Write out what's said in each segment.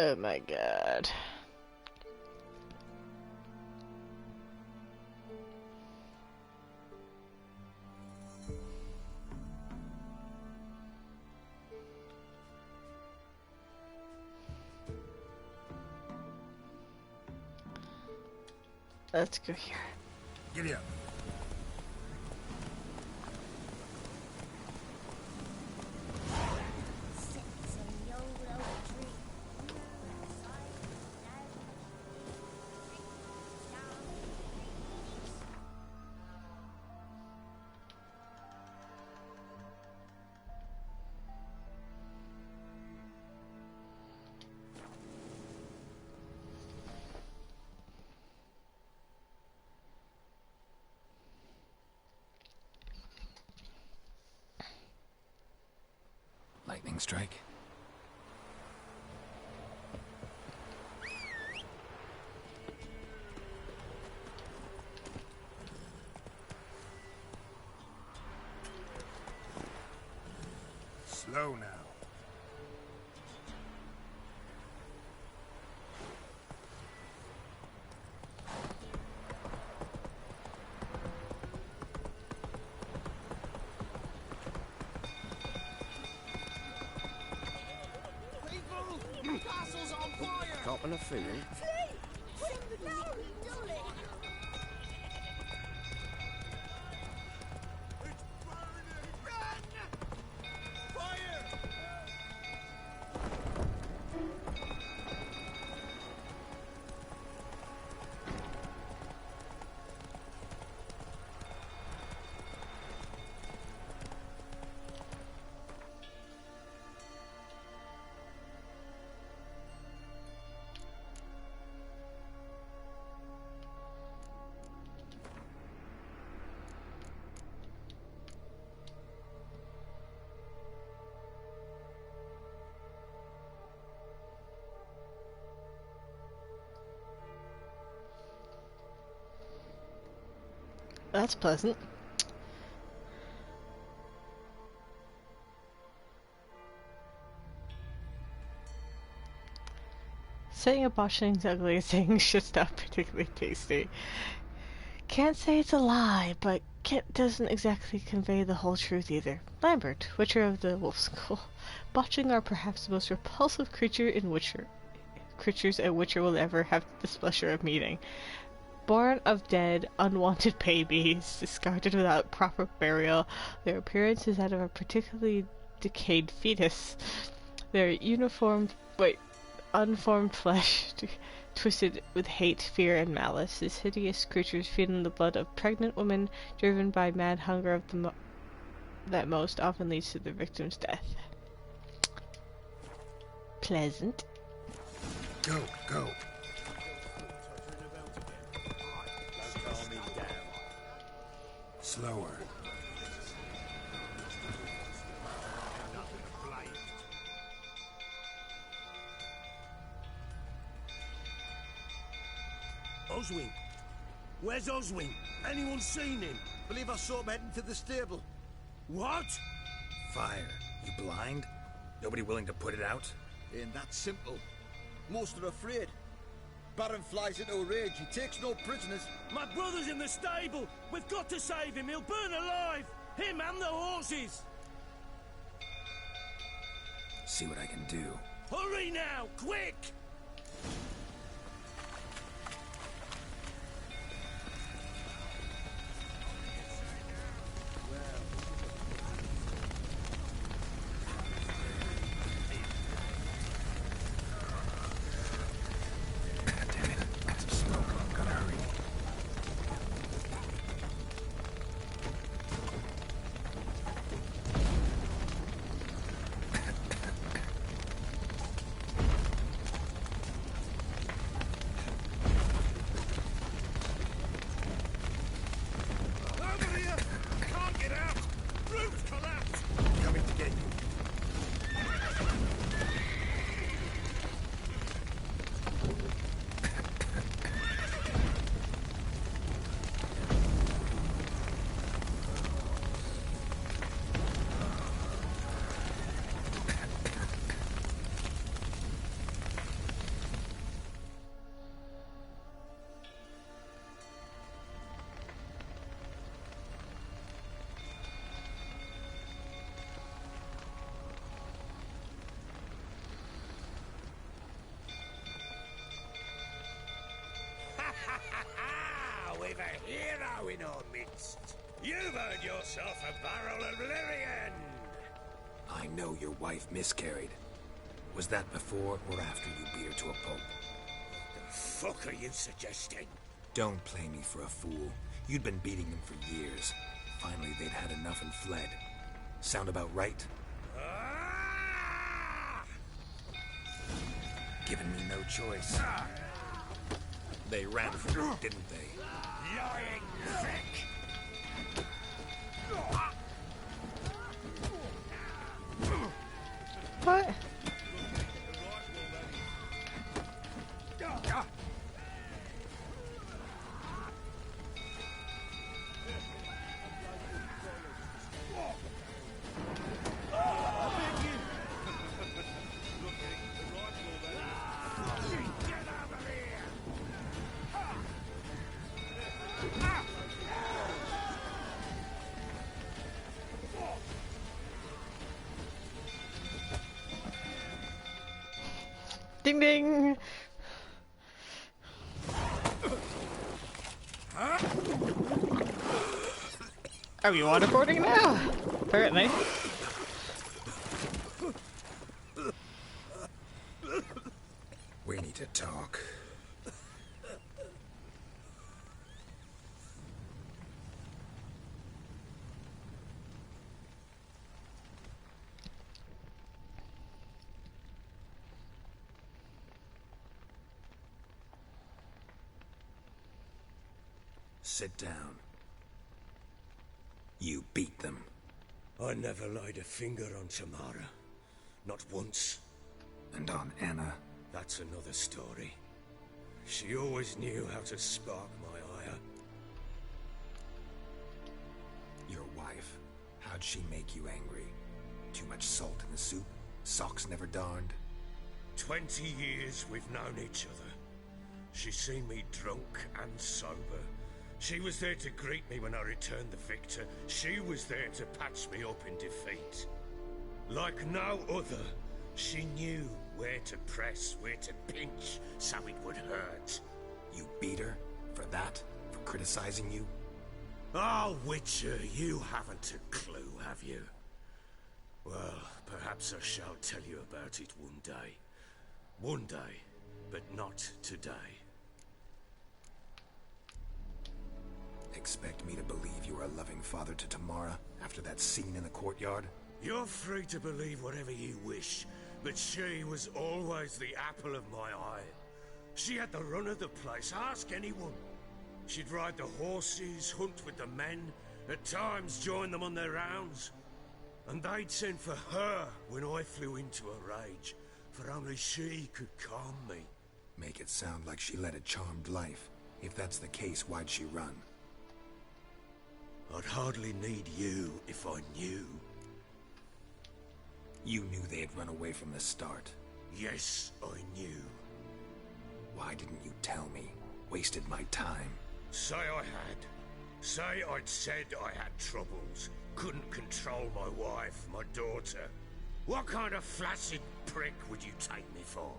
Oh my god. Let's go here. Giddy up. Lightning strike. Slow now. Copping a feeling. That's pleasant. Saying a botchling's ugly is saying shit's not particularly tasty. Can't say it's a lie, but Kit doesn't exactly convey the whole truth either. Lambert, Witcher of the Wolf School. Botchling are perhaps the most repulsive creatures a Witcher will ever have the displeasure of meeting. Born of dead, unwanted babies, discarded without proper burial, their appearance is that of a particularly decayed fetus. Their unformed flesh, twisted with hate, fear, and malice. These hideous creatures feed on the blood of pregnant women, driven by mad hunger of that most often leads to the victim's death. Pleasant. Go, go. Slower. Oswin? Where's Oswin? Anyone seen him? Believe I saw him heading to the stable. What? Fire. You blind? Nobody willing to put it out? Ain't that simple. Most are afraid. Baron flies into a rage. He takes no prisoners. My brother's in the stable. We've got to save him. He'll burn alive. Him and the horses. See what I can do. Hurry now, quick! we've a hero in our midst. You've earned yourself a barrel of Lyrian. I know your wife miscarried. Was that before or after you beat her to a pulp? The fuck are you suggesting? Don't play me for a fool. You'd been beating them for years. Finally, they'd had enough and fled. Sound about right? Ah! Given me no choice. They ran from you, didn't they? Lying prick! What? Ding ding! Are we waterboarding now? Apparently. We need to talk. Sit down. You beat them. I never laid a finger on Tamara. Not once. And on Anna. That's another story. She always knew how to spark my ire. Your wife. How'd she make you angry? Too much salt in the soup? Socks never darned? 20 years we've known each other. She's seen me drunk and sober. She was there to greet me when I returned the victor. She was there to patch me up in defeat. Like no other, she knew where to press, where to pinch, so it would hurt. You beat her? For that? For criticizing you? Oh, Witcher, you haven't a clue, have you? Well, perhaps I shall tell you about it one day. One day, but not today. Expect me to believe you were a loving father to Tamara after that scene in the courtyard? You're free to believe whatever you wish, but she was always the apple of my eye. She had the run of the place, ask anyone. She'd ride the horses, hunt with the men, at times join them on their rounds. And they'd send for her when I flew into a rage, for only she could calm me. Make it sound like she led a charmed life. If that's the case, why'd she run? I'd hardly need you if I knew. You knew they had run away from the start. Yes, I knew. Why didn't you tell me? Wasted my time. Say I had. Say I'd said I had troubles. Couldn't control my wife, my daughter. What kind of flaccid prick would you take me for?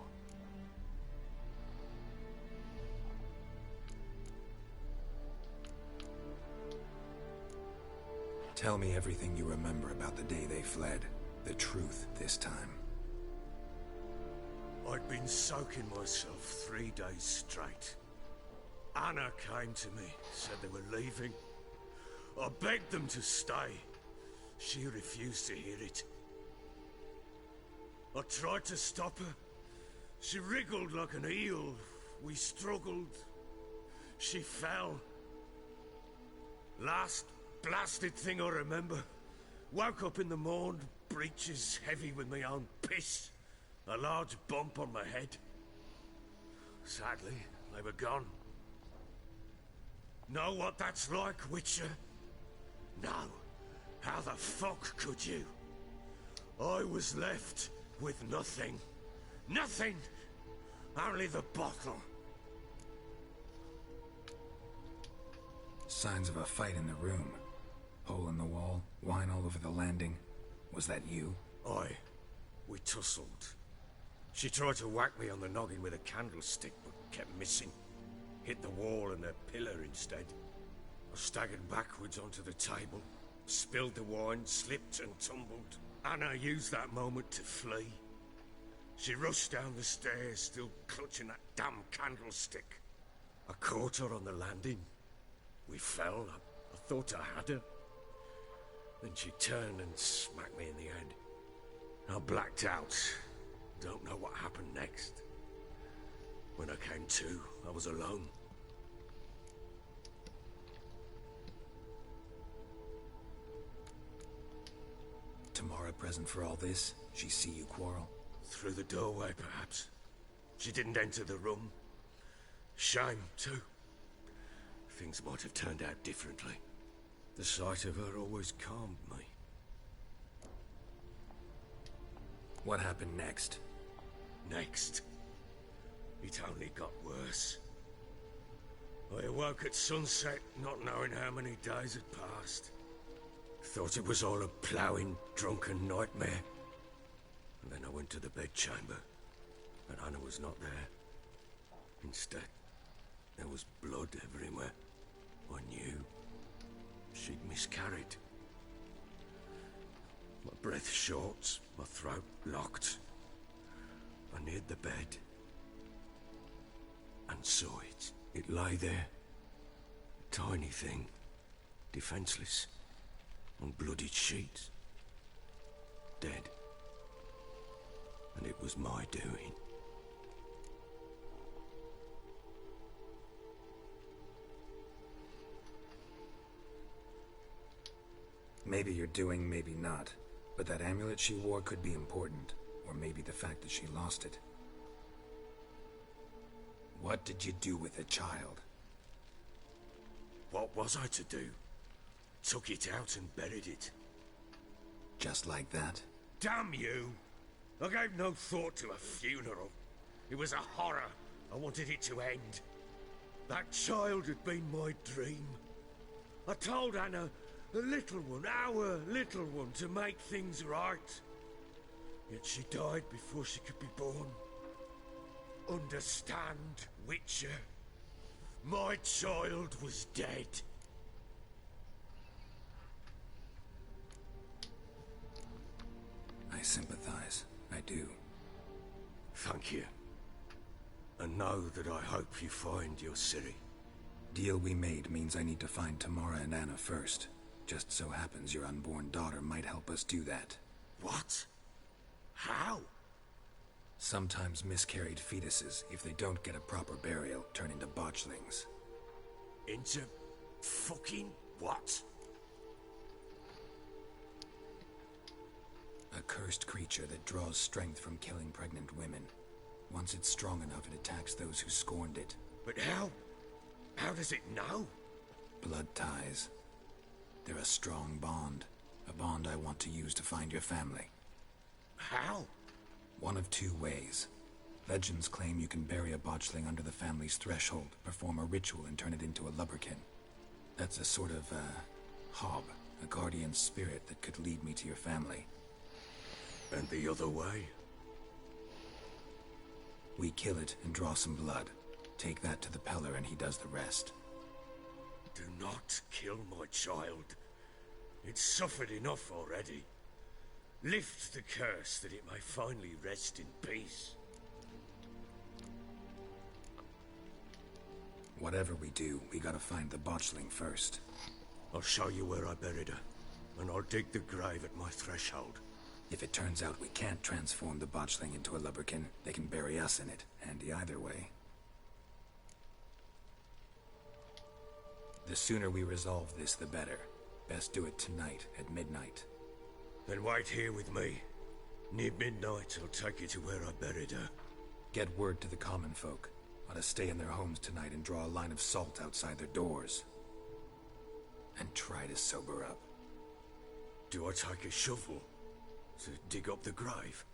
Tell me everything you remember about the day they fled. The truth this time. I'd been soaking myself 3 days straight. Anna came to me, said they were leaving. I begged them to stay. She refused to hear it. I tried to stop her. She wriggled like an eel. We struggled. She fell. Last blasted thing I remember. Woke up in the morn, breeches heavy with my own piss. A large bump on my head. Sadly, they were gone. Know what that's like, Witcher? No. How the fuck could you? I was left with nothing. Nothing! Only the bottle. Signs of a fight in the room. Hole in the wall, wine all over the landing. Was that you? Aye. We tussled. She tried to whack me on the noggin with a candlestick, but kept missing. hit the wall and a pillar instead. I staggered backwards onto the table, spilled the wine, slipped and tumbled. Anna used that moment to flee. She rushed down the stairs, still clutching that damn candlestick. I caught her on the landing. We fell. I thought I had her. Then she turned and smacked me in the head. I blacked out. Don't know what happened next. When I came to, I was alone. Tamara present for all this? She see you quarrel? Through the doorway, perhaps. She didn't enter the room. Shame, too. Things might have turned out differently. The sight of her always calmed me. What happened next? Next, it only got worse. I awoke at sunset, not knowing how many days had passed. Thought it was all a ploughing, drunken nightmare. And then I went to the bedchamber, and Anna was not there. Instead, there was blood everywhere. I knew she'd miscarried. My breath short, my throat locked. I neared the bed and saw it. It lay there, a tiny thing, defenseless, on bloodied sheets, dead. And it was my doing. Maybe you're doing, maybe not. But that amulet she wore could be important. Or maybe the fact that she lost it. What did you do with the child? What was I to do? Took it out and buried it. Just like that? Damn you! I gave no thought to a funeral. It was a horror. I wanted it to end. That child had been my dream. I told Anna, the little one, our little one, to make things right. Yet she died before she could be born. Understand, Witcher? My child was dead. I sympathize. I do. Thank you. And know that I hope you find your Ciri. Deal we made means I need to find Tamara and Anna first. Just so happens your unborn daughter might help us do that. What? How? Sometimes miscarried fetuses, if they don't get a proper burial, turn into botchlings. Into fucking what? A cursed creature that draws strength from killing pregnant women. Once it's strong enough, it attacks those who scorned it. But how? How does it know? Blood ties. They're a strong bond. A bond I want to use to find your family. How? One of two ways. Legends claim you can bury a botchling under the family's threshold, perform a ritual, and turn it into a lubberkin. That's a sort of, hob, a guardian spirit that could lead me to your family. And the other way? We kill it and draw some blood. Take that to the Peller and he does the rest. Do not kill my child. It's suffered enough already. Lift the curse that it may finally rest in peace. Whatever we do, we gotta find the botchling first. I'll show you where I buried her, and I'll dig the grave at my threshold. If it turns out we can't transform the botchling into a lubberkin, they can bury us in it. Handy either way. The sooner we resolve this, the better. Best do it tonight, at midnight. Then wait here with me. Near midnight, I'll take you to where I buried her. Get word to the common folk. Ought to stay in their homes tonight and draw a line of salt outside their doors. And try to sober up. Do I take a shovel to dig up the grave?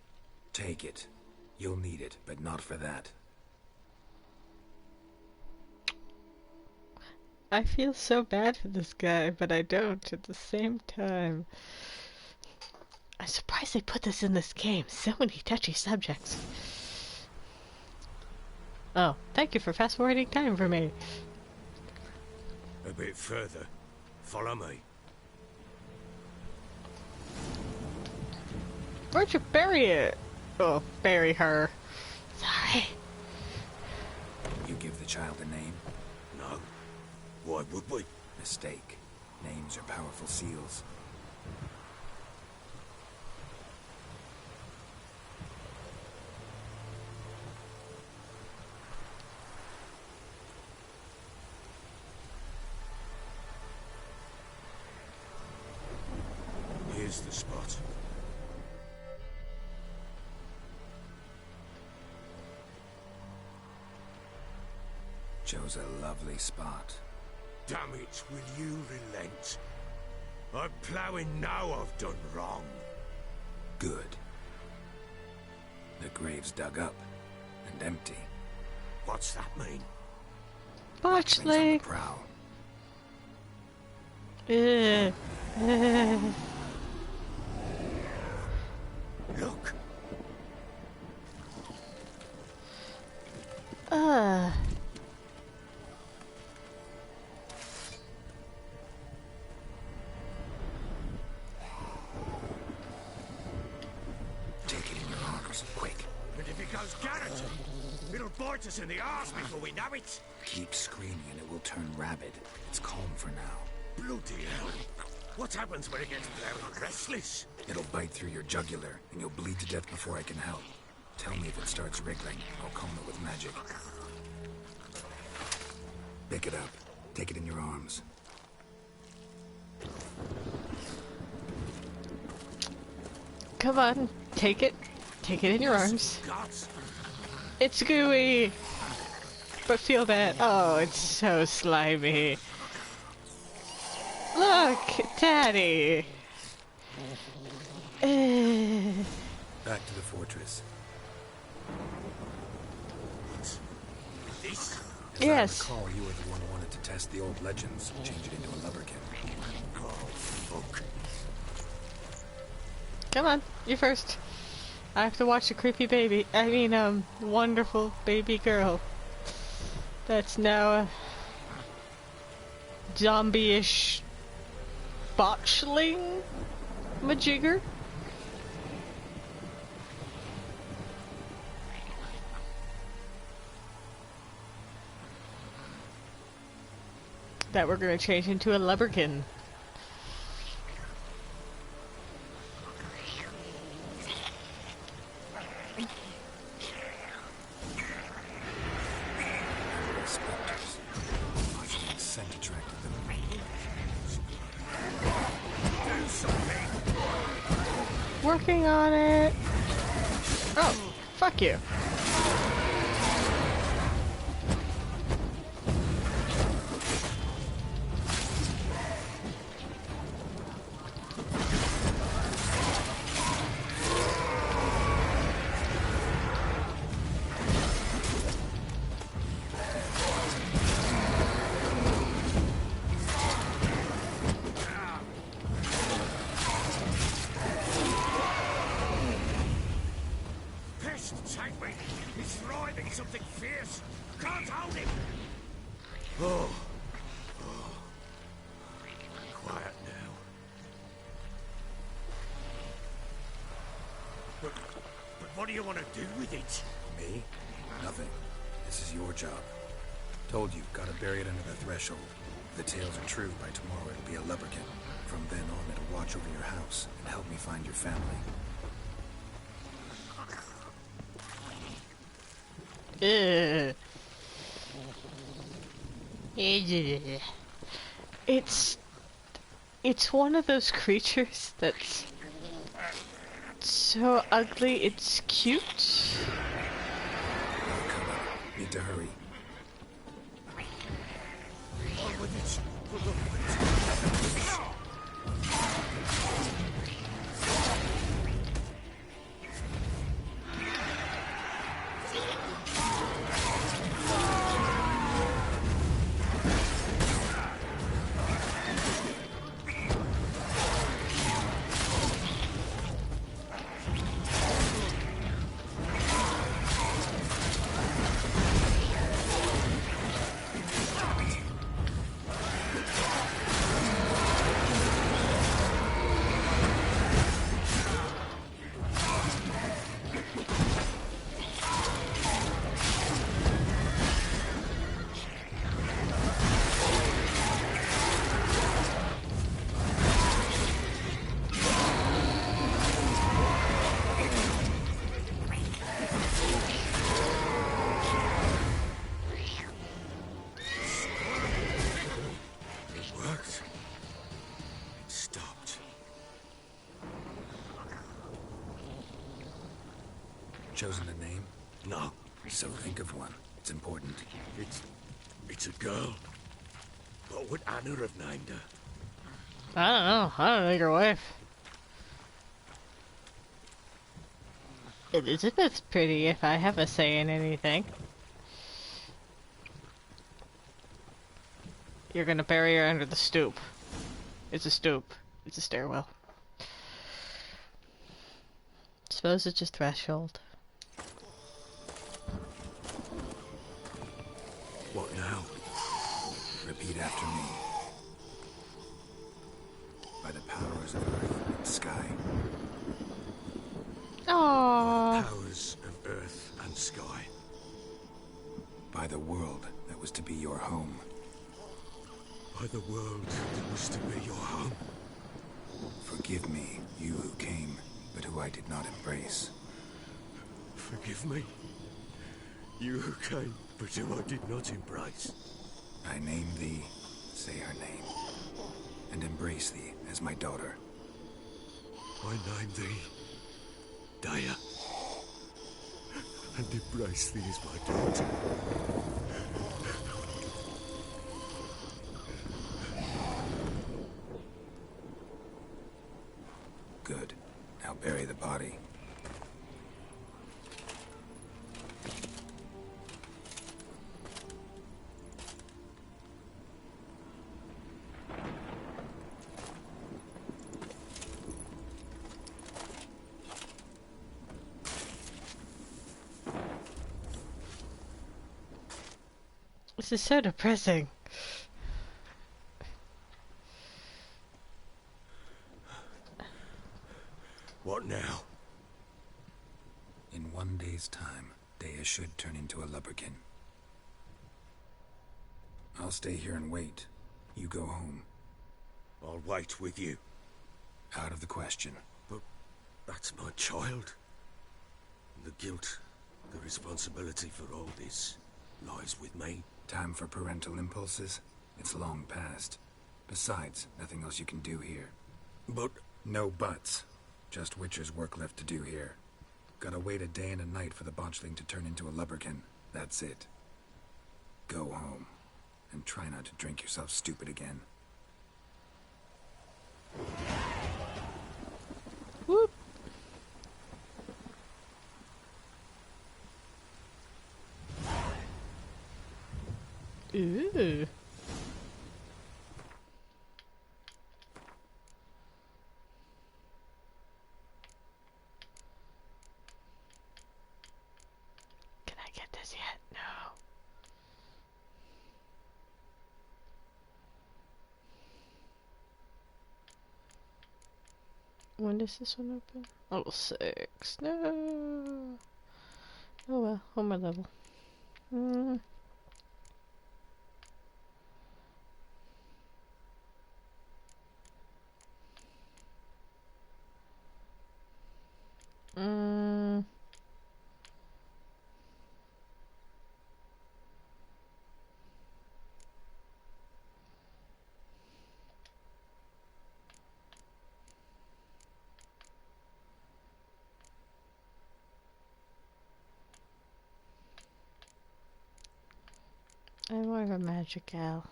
Take it. You'll need it, but not for that. I feel so bad for this guy, but I don't at the same time. I'm surprised they put this in this game. So many touchy subjects. Oh, thank you for fast forwarding time for me. A bit further. Follow me. Where'd you bury it? Oh, bury her. Sorry. You give the child a name? No. Why would we? Mistake. Names are powerful seals. Here's the spot. Chose a lovely spot. Damn it, will you relent? I'm ploughing now I've done wrong. Good. The grave's dug up and empty. What's that mean? Things on the Botchley. prowl. Look, Uh. Take it in your arms, quick. and if it goes garroted, it'll bite us in the arse before we know it. Keep screaming and it will turn rabid. It's calm for now. Bloody hell. What happens when it gets bloody restless? It'll bite through your jugular and you'll bleed to death before I can help. Tell me if it starts wriggling. I'll calm it with magic. Pick it up. Take it in your arms. Come on, take it. Take it in your arms. Gods. It's gooey. But feel that. Oh, it's so slimy. Look, Daddy. Back to the fortress. This? Yes. As I recall, you were the one who wanted to test the old legends, change it into a lubberkin. Oh, fuck. Come on, you first. I have to watch a creepy baby. Wonderful baby girl. That's now a zombie-ish botchling majigger. That we're gonna change into a lubberkin. Specters. Watching the scent attracted them. Do something. Working on it. Oh, fuck you. Pest, take me. He's writhing something fierce. Can't hold him. Oh. Quiet now. But what do you want to do with it? Me? Nothing. This is your job. Told you, gotta bury it under the threshold. If the tales are true, by tomorrow it'll be a lubberkin. From then on, it'll watch over your house and help me find your family. Ugh. It's one of those creatures that's so ugly it's cute. Now come on. Need to hurry. On with it. chosen a name? No, So think of one. It's important. it's a girl. What would Anna have named her? I don't know. I don't know your wife. Elizabeth's pretty if I have a say in anything. You're gonna bury her under the stoop. It's a stoop. It's a stairwell. Suppose it's just threshold. What now? Repeat after me. By the powers of earth and sky. Aww. Powers of earth and sky. By the world that was to be your home. By the world that was to be your home. Forgive me, you who came, but who I did not embrace. Forgive me. You who came, but who I did not embrace. I name thee, say her name, and embrace thee as my daughter. I name thee Daya, and embrace thee as my daughter. Good. Now bury the body. This is so depressing. What now? In 1 day's time, Daya should turn into a lubberkin. I'll stay here and wait. You go home. I'll wait with you. Out of the question. But that's my child. The guilt, the responsibility for all this lies with me. Time for parental impulses? It's long past. Besides, nothing else you can do here. But No buts. Just Witcher's work left to do here. Gotta wait a day and a night for the botchling to turn into a lubberkin. That's it. Go home. And try not to drink yourself stupid again. Whoop. Ooh. Can I get this yet? No. When does this one open? Level 6. No. Oh well, one more level. I'm more of a magic gal.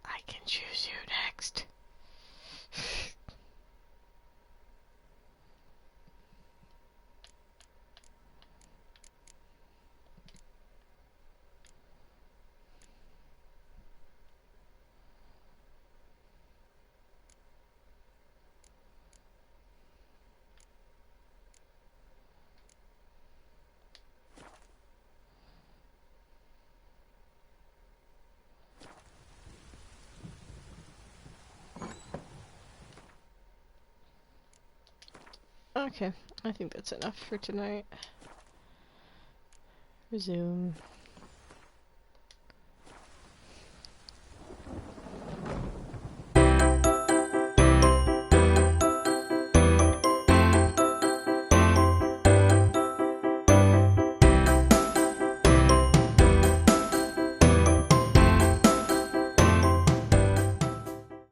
I can choose you next. Okay, I think that's enough for tonight. Resume.